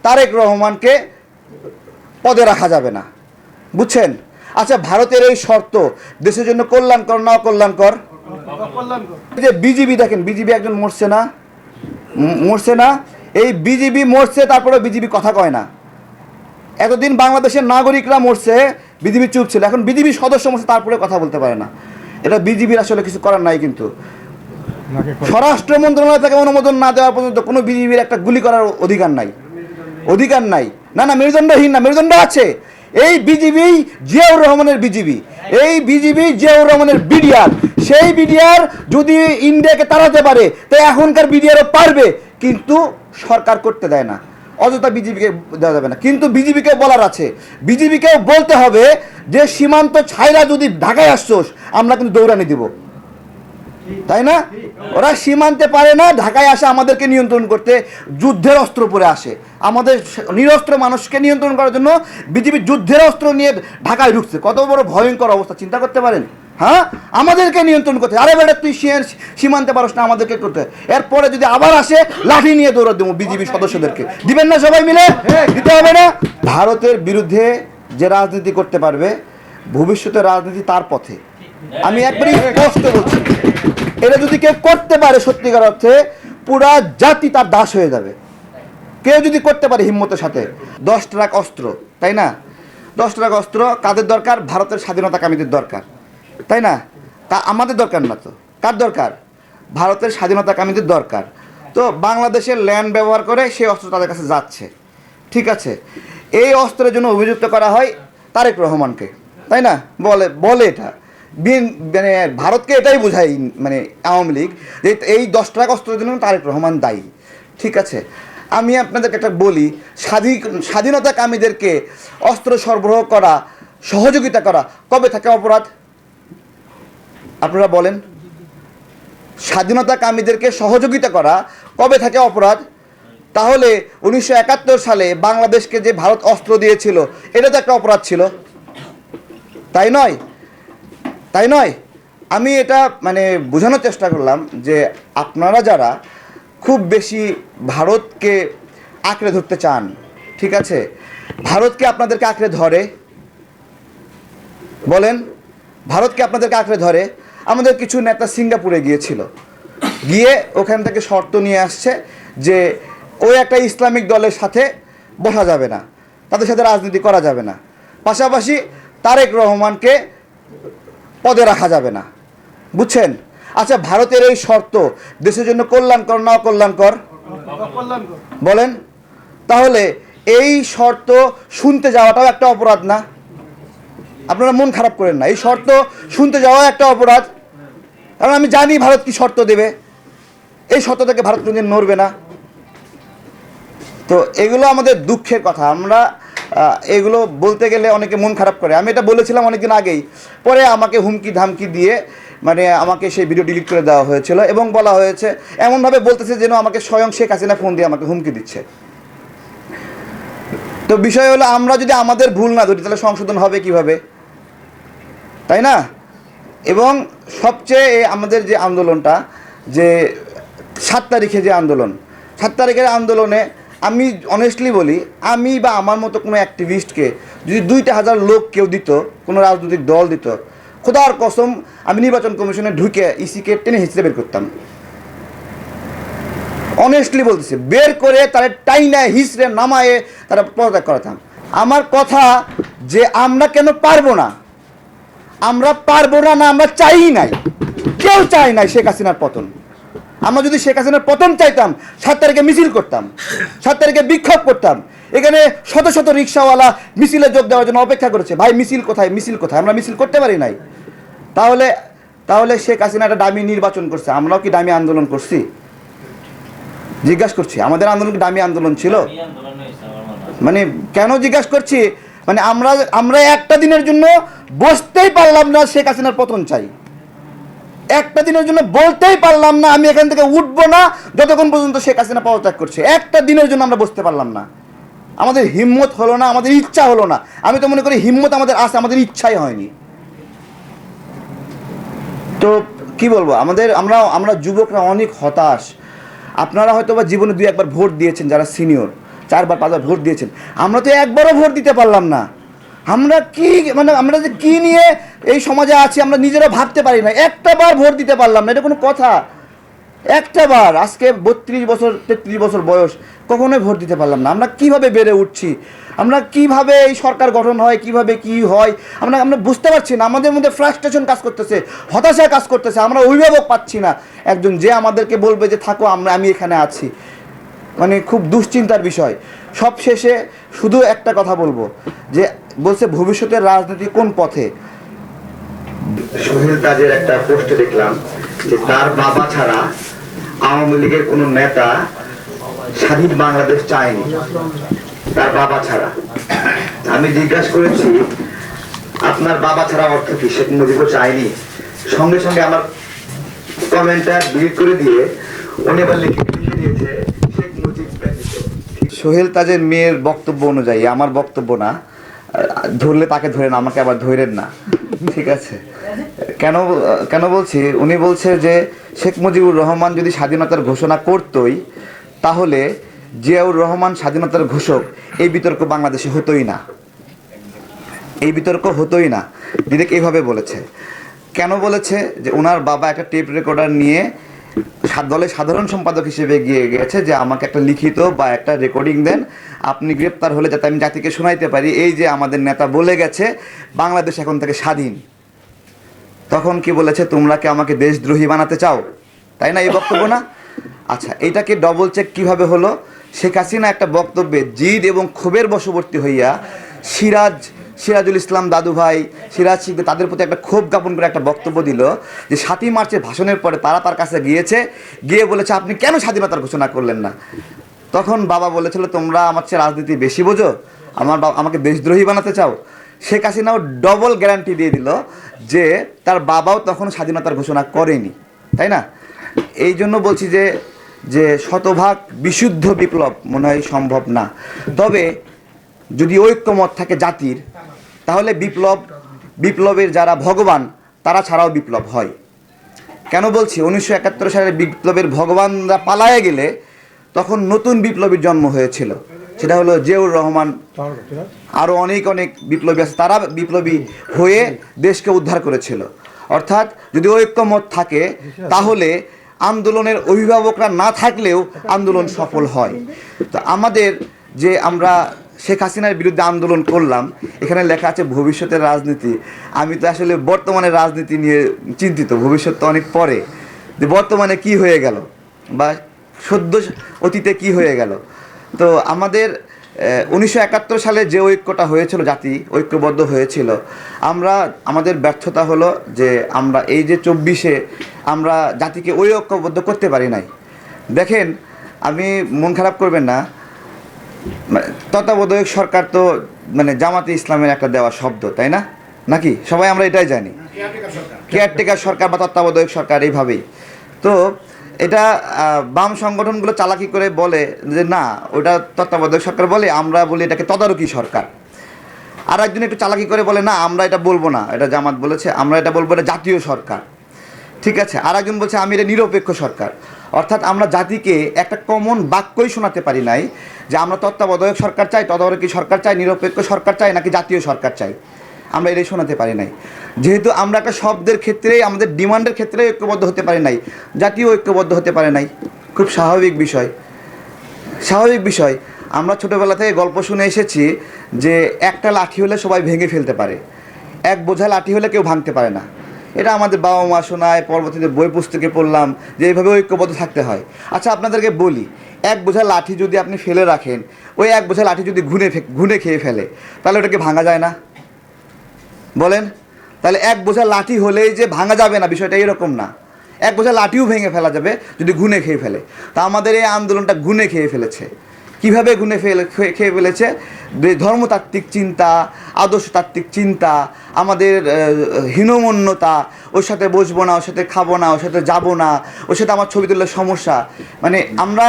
তারেক রহমানকে পদে রাখা যাবে না, বুঝছেন? আচ্ছা, ভারতের এই শর্ত দেশের জন্য কল্যাণকর না অকল্যাণকর? যে বিজিবি দেখেন, বিজিবি একজন মরছে না? এই বিজিবি মরছে, তারপরে বিজিবি কথা কয় না। এতদিন বাংলাদেশের নাগরিকরা মরছে, বিজিবি চুপ ছিল, এখন বিজিবি সদস্য মরছে, তারপরে কথা বলতে পারে না। এটা বিজিবির আসলে কিছু করার নাই। কিন্তু স্বরাষ্ট্র মন্ত্রণালয় থেকে অনুমোদন না দেওয়া পর্যন্ত কোনো বিজিবির একটা গুলি করার অধিকার নাই। না, মেরুদণ্ডহীন না, মেরুদণ্ড আছে। এই বিজিবি জিয়াউর রহমানের বিজিবি, এই বিজিবি জিয়াউর রহমানের বিডিআর। সেই বিডিআর যদি ইন্ডিয়াকে তাড়াতে পারে, তাই এখনকার বিডিআরও পারবে, কিন্তু সরকার করতে দেয় না। অযথা বিজিবিকে দেওয়া যাবে না। কিন্তু বিজিবিকে বলার আছে, বিজিবিকেও বলতে হবে যে সীমান্ত ছাইরা যদি ঢাকায় আসছোস, আমরা কিন্তু দৌড়ানি দিব, তাই না? ওরা সীমান্তে পারে না, ঢাকায় আসে আমাদেরকে নিয়ন্ত্রণ করতে, যুদ্ধের অস্ত্র পরে আসে। আমাদের নিরস্ত্র মানুষকে নিয়ন্ত্রণ করার জন্য বিজেপি যুদ্ধের অস্ত্র নিয়ে ঢাকায় ঢুকছে। কত বড় ভয়ঙ্কর অবস্থা চিন্তা করতে পারেন? হ্যাঁ, আমাদেরকে নিয়ন্ত্রণ করতে। আরে বেটা, তুই সীমান্তে পারস না, আমাদেরকে করতে। এরপরে যদি আবার আসে, লাঠি নিয়ে দৌড়া দেবো বিজেপি সদস্যদেরকে। দিবেন না সবাই মিলে? দিতে হবে না? ভারতের বিরুদ্ধে যে রাজনীতি করতে পারবে, ভবিষ্যতে রাজনীতি তার পথে। আমি একবারই স্পষ্ট বলছি, এটা যদি কেউ করতে পারে সত্যিকার অর্থে, পুরা জাতি তার দাস হয়ে যাবে। কেউ যদি করতে পারে হিম্মতের সাথে। 10 ট্রাক অস্ত্র, তাই না? 10 ট্রাক অস্ত্র কাদের দরকার? ভারতের স্বাধীনতাকামীদের দরকার, তাই না? তা আমাদের দরকার না তো, কার দরকার? ভারতের স্বাধীনতাকামীদের দরকার। তো বাংলাদেশের ল্যান্ড ব্যবহার করে সেই অস্ত্র তাদের কাছে যাচ্ছে, ঠিক আছে? এই অস্ত্রের জন্য অভিযুক্ত করা হয় তারেক রহমানকে, তাই না? বলে এটা মানে ভারতকে এটাই বোঝায়, মানে আওয়ামী লীগ, যে এই 10 ট্রাক অস্ত্রের জন্য তারেক রহমান দায়ী, ঠিক আছে? আমি আপনাদেরকে একটা বলি, স্বাধীনতাকামীদেরকে অস্ত্র সরবরাহ করা, সহযোগিতা করা কবে থেকে অপরাধ? আপনারা বলেন। স্বাধীনতাকামীদেরকে সহযোগিতা করা কবে থেকে অপরাধ? তাহলে 1971 সালে বাংলাদেশকে যে ভারত অস্ত্র দিয়েছিল, এটা তো একটা অপরাধ ছিল, তাই নয়? আমি এটা মানে বোঝানোর চেষ্টা করলাম যে আপনারা যারা খুব বেশি ভারতকে আঁকড়ে ধরতে চান, ঠিক আছে, ভারতকে আপনাদেরকে আঁকড়ে ধরে, বলেন, ভারতকে আপনাদেরকে আঁকড়ে ধরে। আমাদের কিছু নেতা সিঙ্গাপুরে গিয়েছিল, গিয়ে ওখান থেকে শর্ত নিয়ে আসছে যে ওই একটা ইসলামিক দলের সাথে বসা যাবে না, তাদের সাথে রাজনীতি করা যাবে না, পাশাপাশি তারেক রহমানকে পদে রাখা যাবে না, বুঝছেন? আচ্ছা, ভারতের এই শর্ত দেশের জন্য কল্যাণকর না অকল্যাণকর? বলেন। তাহলে এই শর্ত শুনতে যাওয়াটাও একটা অপরাধ না? আপনারা মন খারাপ করেন না, এই শর্ত শুনতে যাওয়া একটা অপরাধ। কারণ আমি জানি ভারত কি শর্ত দেবে, এই শর্ত থেকে ভারত কোনদিন নড়বে না। তো এগুলো আমাদের দুঃখের কথা। আমরা এগুলো বলতে গেলে অনেকে মন খারাপ করে। আমি এটা বলেছিলাম অনেকদিন আগেই, পরে আমাকে হুমকি ধামকি দিয়ে মানে আমাকে সেই ভিডিও ডিলিট করে দেওয়া হয়েছিল, এবং বলা হয়েছে, এমনভাবে বলতেছে যেন আমাকে স্বয়ং শেখ হাসিনা ফোন দিয়ে আমাকে হুমকি দিচ্ছে। তো বিষয় হলো, আমরা যদি আমাদের ভুল না ধরি, তাহলে সংশোধন হবে কিভাবে, তাই না? এবং সবচেয়ে আমাদের যে আন্দোলনটা, যে 7 তারিখে যে আন্দোলন, 7 তারিখের আন্দোলনে আমি অনেস্টলি বলি, আমি বা আমার মতো কোনো অ্যাক্টিভিস্টকে যদি 2,000 লোক কেউ দিত, কোনো রাজনৈতিক দল দিত, খোদার কসম আমি নির্বাচন কমিশনে ঢুকে ইসিকে টেনে হিঁচড়ে বের করতাম। অনেস্টলি বলতেছি, বের করে তারা টাইনায় হিঁচড়ে নামায়ে তারা পদত্যাগ করাতাম। আমার কথা যে আমরা কেন পারবো না, আমরা পারবো না, আমরা চাই নাই, কেউ চাই নাই শেখ হাসিনার পতন। আমরা যদি শেখ হাসিনার পতন চাইতাম, 7 তারিখে মিছিল করতাম, 7 তারিখে বিক্ষোভ করতাম। এখানে শত শত রিক্সাওয়ালা মিছিলে যোগ দেওয়ার জন্য অপেক্ষা করেছে, ভাই মিছিল কোথায়, মিছিল কোথায়, আমরা মিছিল করতে পারি নাই। তাহলে শেখ হাসিনা একটা দামি নির্বাচন করছে, আমরাও কি দামি আন্দোলন করছি? জিজ্ঞাসা করছি, আমাদের আন্দোলন কি দামি আন্দোলন ছিল? মানে কেন জিজ্ঞাসা করছি, মানে আমরা একটা দিনের জন্য বসতেই পারলাম না শেখ হাসিনার পতন চাই, একটা দিনের জন্য বলতেই পারলাম না আমি এখান থেকে উঠবো না যতক্ষণ পর্যন্ত শেখ হাসিনা পদত্যাগ করছে। একটা দিনের জন্য আমরা বসতে পারলাম না, আমাদের হিম্মত হলো না, আমাদের ইচ্ছা হলো না। আমি তো মনে করি হিম্মত আমাদের আছে, আমাদের ইচ্ছাই হয়নি। তো কি বলবো, আমরা যুবকরা অনেক হতাশ। আপনারা হয়তো বা জীবনে 2-1 বার ভোট দিয়েছেন যারা সিনিয়র, 4বার 5বার ভোট দিয়েছেন, আমরা তো একবারও ভোট দিতে পারলাম না। আমরা কি মানে আমরা যে কী নিয়ে এই সমাজে আছি আমরা নিজেরা ভাবতে পারি না। একটা বার ভোট দিতে পারলাম না, এটা কোনো কথা? একটা বার, আজকে 32 বছর 33 বছর বয়স, কখনোই ভোট দিতে পারলাম না। আমরা কিভাবে বেড়ে উঠছি, আমরা কিভাবে এই সরকার গঠন হয়, কিভাবে কি হয় আমরা বুঝতে পারছি না। আমাদের মধ্যে ফ্রাস্ট্রেশন কাজ করতেছে, হতাশা কাজ করতেছে। আমরা অভিভাবক পাচ্ছি না একজন যে আমাদেরকে বলবে যে থাকো, আমি এখানে আছি। মানে খুব দুশ্চিন্তার বিষয়। সব শেষে শুধু একটা কথা বলবো, যে বলছে ভবিষ্যতের রাজনীতি কোন পথে। সোহেল তাজের একটা পোস্টে দেখলাম যে তার বাবা ছাড়া আওয়ামী লীগের কোনো নেতা স্বাধীন বাংলাদেশ চায়নি, তার বাবা ছাড়া। আমি জিজ্ঞাসা করেছি আপনার বাবা ছাড়া অর্থ কি? শেখ মুজিবও চায়নি। সঙ্গে সঙ্গে আমার কমেন্টটা ডিলিট করে দিয়ে উনি আবার লিখে দিয়েছে শেখ মুজিব ব্যতীত। সোহেল তাজের মেয়ের বক্তব্য অনুযায়ী, আমার বক্তব্য না, ধরলে তাকে ধরেন, আমাকে আবার ধরেন না, ঠিক আছে? কেন বলছি, উনি বলছে যে শেখ মুজিবুর রহমান যদি স্বাধীনতার ঘোষণা করতই তাহলে জিয়াউর রহমান স্বাধীনতার ঘোষক, এই বিতর্ক বাংলাদেশে হতোই না, এই বিতর্ক হতোই না। ডিরেক্ট এইভাবে বলেছে। কেন বলেছে? যে ওনার বাবা একটা টেপ রেকর্ডার নিয়ে দলের সাধারণ সম্পাদক হিসেবে গিয়ে গেছে যে আমাকে একটা লিখিত বা একটা রেকর্ডিং দেন, আপনি গ্রেপ্তার হলে যাতে আমি জাতিকে শোনাইতে পারি এই যে আমাদের নেতা বলে গেছে বাংলাদেশ এখন থেকে স্বাধীন। তখন কি বলেছে, তোমরা কি আমাকে দেশদ্রোহী বানাতে চাও, তাই না? এই বক্তব্য না? আচ্ছা, এইটাকে ডবল চেক কিভাবে হলো? শেখ হাসিনা একটা বক্তব্যে জিদ এবং ক্ষোভের বশবর্তী হইয়া সিরাজুল ইসলাম দাদু ভাই, সিরাজ শিখ, তাদের প্রতি একটা ক্ষোভ জ্ঞাপন করে একটা বক্তব্য দিল যে 7ই মার্চের ভাষণের পরে তারা তার কাছে গিয়ে বলেছে আপনি কেন স্বাধীনতার ঘোষণা করলেন না? তখন বাবা বলেছিল তোমরা আমার চেয়ে রাজনীতি বেশি বোঝো, আমাকে দেশদ্রোহী বানাতে চাও। শেখ হাসিনাও ডবল গ্যারান্টি দিয়ে দিল যে তার বাবাও তখন স্বাধীনতার ঘোষণা করেনি, তাই না? এই জন্য বলছি যে শতভাগ বিশুদ্ধ বিপ্লব মনে হয় সম্ভব না। তবে যদি ঐক্যমত থাকে জাতির, তাহলে বিপ্লবের যারা ভগবান তারা ছাড়াও বিপ্লব হয়। কেন বলছি? 1971 সালের বিপ্লবের ভগবানরা পালায়ে গেলে তখন নতুন বিপ্লবীর জন্ম হয়েছিল, সেটা হলো জিয়াউর রহমান, আরও অনেক বিপ্লবী আছে, তারা বিপ্লবী হয়ে দেশকে উদ্ধার করেছিল। অর্থাৎ যদি ঐক্যমত থাকে তাহলে আন্দোলনের অভিভাবকরা না থাকলেও আন্দোলন সফল হয়। তো আমাদের যে আমরা শেখ হাসিনার বিরুদ্ধে আন্দোলন করলাম, এখানে লেখা আছে ভবিষ্যতের রাজনীতি। আমি তো আসলে বর্তমানের রাজনীতি নিয়ে চিন্তিত, ভবিষ্যৎ তো অনেক পরে, যে বর্তমানে কি হয়ে গেল বা সদ্য অতীতে কি হয়ে গেল। তো আমাদের 1971 সালে যে ঐক্যটা হয়েছিল, জাতি ঐক্যবদ্ধ হয়েছিল, আমাদের ব্যর্থতা হলো যে আমরা এই যে 24-এ আমরা জাতিকে ওই ঐক্যবদ্ধ করতে পারি নাই। দেখেন, আমি মন খারাপ করবেন না, তত্ত্বাবধায়ক সরকার তো মানে জামাতে ইসলামের একটা দেওয়া শব্দ, তাই না? নাকি সবাই আমরা এটাই জানি, কেয়ারটেকার সরকার বা তত্ত্বাবধায়ক সরকার, এইভাবেই। তো এটা বাম সংগঠনগুলো চালাকি করে বলে যে না, ওটা তত্ত্বাবধায়ক সরকার বলে, আমরা বলি এটাকে তদারকি সরকার। আর একজন একটু চালাকি করে বলে না, আমরা এটা বলবো না, এটা জামাত বলেছে, আমরা এটা বলবো এটা জাতীয় সরকার, ঠিক আছে? আর একজন বলছে আমি এটা নিরপেক্ষ সরকার। অর্থাৎ আমরা জাতিকে একটা কমন বাক্যই শোনাতে পারি নাই যে আমরা তত্ত্বাবধায়ক সরকার চাই, তদারকি সরকার চাই, নিরপেক্ষ সরকার চাই, নাকি জাতীয় সরকার চাই, আমরা এটাই শোনাতে পারি নাই। যেহেতু আমরা একটা শব্দের ক্ষেত্রেই, আমাদের ডিমান্ডের ক্ষেত্রে ঐক্যবদ্ধ হতে পারি নাই, জাতীয় ঐক্যবদ্ধ হতে পারে নাই, খুব স্বাভাবিক বিষয়। আমরা ছোটোবেলা থেকে গল্প শুনে এসেছি যে একটা লাঠি হলে সবাই ভেঙে ফেলতে পারে, এক বোঝা লাঠি হলে কেউ ভাঙতে পারে না। এটা আমাদের বাবা মা শোনায়, পরবর্তীতে বই পুস্তকে পড়লাম যে এইভাবে ঐক্যবদ্ধ থাকতে হয়। আচ্ছা, আপনাদেরকে বলি, এক বোঝা লাঠি যদি আপনি ফেলে রাখেন, ওই এক বোঝা লাঠি যদি ঘুনে খেয়ে ফেলে, তাহলে ওটাকে ভাঙা যায় না? বলেন, তাহলে এক বোঝা লাঠি হলেই যে ভাঙা যাবে না, বিষয়টা এরকম না। এক বোঝা লাঠিও ভেঙে ফেলা যাবে যদি ঘুনে খেয়ে ফেলে। তা আমাদের এই আন্দোলনটা ঘুনে খেয়ে ফেলেছে। কীভাবে খেয়ে ফেলেছে? ধর্মতাত্ত্বিক চিন্তা, আদর্শতাত্ত্বিক চিন্তা, আমাদের হীনমন্যতা, ওর সাথে বসবো না, ওর সাথে খাবো না, ওর সাথে যাবো না, ওর সাথে আমার ছবি তুললে সমস্যা। মানে আমরা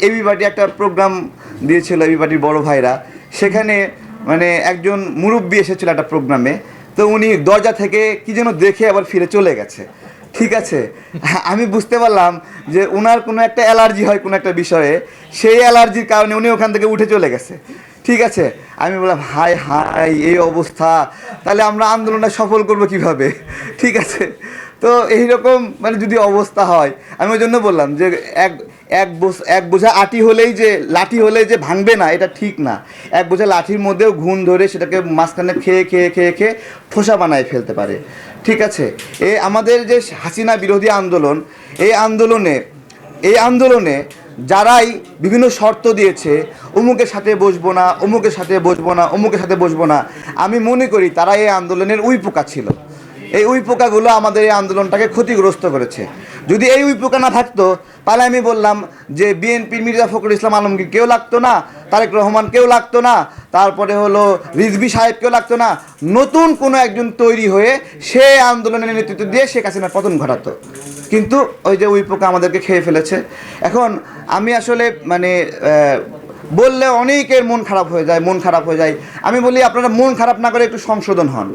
এবি পার্টি একটা প্রোগ্রাম দিয়েছিল, এবি পার্টির বড় ভাইরা, সেখানে মানে একজন মুরব্বী এসেছিল একটা প্রোগ্রামে, তো উনি দরজা থেকে কি যেন দেখে আবার ফিরে চলে গেছে, ঠিক আছে, আমি বুঝতে পারলাম যে ওনার কোনো একটা অ্যালার্জি হয় কোনো একটা বিষয়ে, সেই অ্যালার্জির কারণে উনি ওখান থেকে উঠে চলে গেছে। ঠিক আছে, আমি বললাম হাই হাই এই অবস্থা, তাহলে আমরা আন্দোলনটা সফল করব কিভাবে? ঠিক আছে, তো এইরকম মানে যদি অবস্থা হয়, আমি ওই জন্য বললাম যে এক বোঝা আটি হলেই যে লাঠি হলেই যে ভাঙবে না, এটা ঠিক না। এক বোঝা লাঠির মধ্যেও ঘুণ ধরে সেটাকে মাঝখানে খেয়ে খেয়ে খেয়ে খেয়ে ঠোসা বানায় ফেলতে পারে। ঠিক আছে, আমাদের যে হাসিনা বিরোধী আন্দোলন, এই আন্দোলনে যারাই বিভিন্ন শর্ত দিয়েছে, অমুকের সাথে বসবো না, অমুকের সাথে বসবো না, অমুকের সাথে বসবো না, আমি মনে করি তারা এই আন্দোলনের উইপোকা ছিল। এই উইপোকাগুলো আমাদের এই আন্দোলনটাকে ক্ষতিগ্রস্ত করেছে। যদি এই উইপোকা না থাকতো, তাহলে আমি বললাম যে বিএনপির মির্জা ফখরুল ইসলাম আলমগীর কেউ লাগতো না, তারেক রহমান কেউ লাগতো না, তারপরে হলো রিজভী সাহেব কেউ লাগতো না, নতুন কোনো একজন তৈরি হয়ে সে আন্দোলনের নেতৃত্ব দিয়ে শেখ হাসিনার পতন ঘটাতো। কিন্তু ওই যে উইপোকা আমাদেরকে খেয়ে ফেলেছে। এখন আমি আসলে মানে বললে অনেকের মন খারাপ হয়ে যায়। আমি বলি আপনারা মন খারাপ না করে একটু সংশোধন হন।